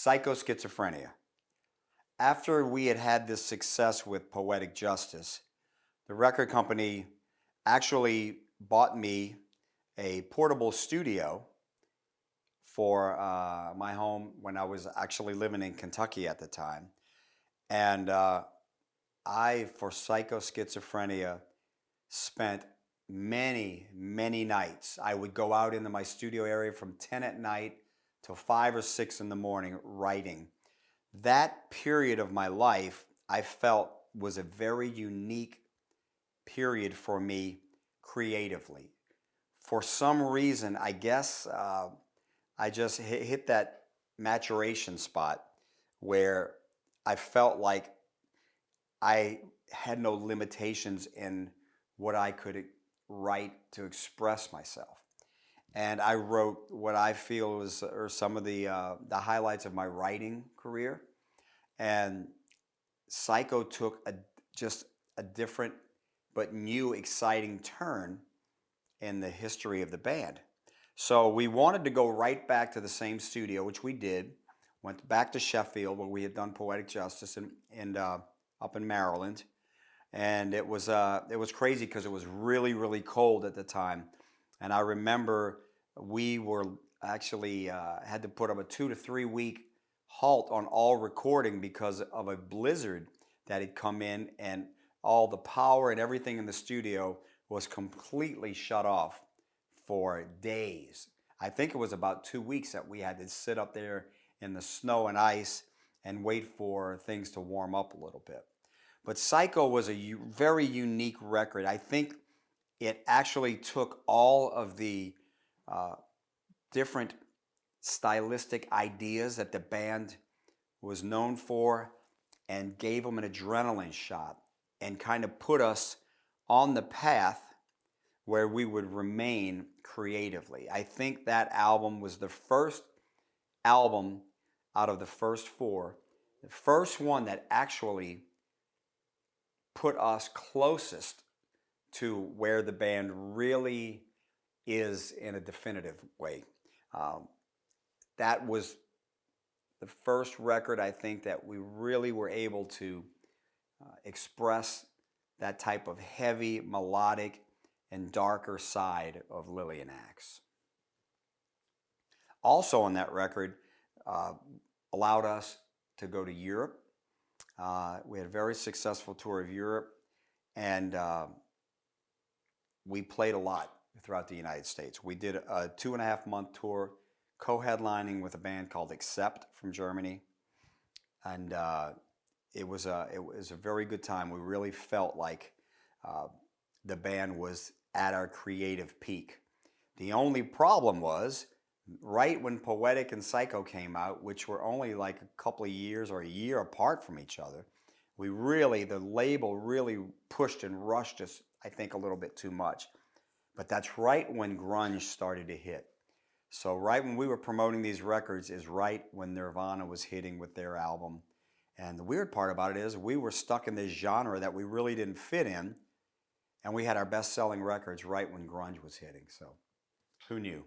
Psychoschizophrenia. After we had had this success with Poetic Justice, the record company actually bought me a portable studio for my home when I was actually living in Kentucky at the time. And for Psychoschizophrenia, spent many, many nights. I would go out into my studio area from 10 at night till 5 or 6 in the morning writing. That period of my life, I felt, was a very unique period for me creatively. For some reason, I guess I just hit that maturation spot where I felt like I had no limitations in what I could write to express myself. And I wrote what I feel are some of the highlights of my writing career. And Psycho took just a different but new, exciting turn in the history of the band. So we wanted to go right back to the same studio, which we did. Went back to Sheffield, where we had done Poetic Justice, and up in Maryland. And it was crazy because it was really, really cold at the time. And I remember we were actually had to put up a 2 to 3 week halt on all recording because of a blizzard that had come in, and all the power and everything in the studio was completely shut off for days. I think it was about 2 weeks that we had to sit up there in the snow and ice and wait for things to warm up a little bit. But Psycho was a very unique record. I think it actually took all of the different stylistic ideas that the band was known for and gave them an adrenaline shot and kind of put us on the path where we would remain creatively. I think that album was the first album out of the first 4, the first one that actually put us closest to where the band really is in a definitive way. That was the first record, I think, that we really were able to express that type of heavy, melodic, and darker side of Lillian Axe. Also on that record, allowed us to go to Europe. We had a very successful tour of Europe, and we played a lot throughout the United States. We did a 2.5-month tour, co-headlining with a band called Accept from Germany, and it was a very good time. We really felt like the band was at our creative peak. The only problem was, right when Poetic and Psycho came out, which were only like a couple of years or a year apart from each other, the label really pushed and rushed us, I think, a little bit too much. But that's right when grunge started to hit. So right when we were promoting these records is right when Nirvana was hitting with their album. And the weird part about it is we were stuck in this genre that we really didn't fit in, and we had our best-selling records right when grunge was hitting. So who knew?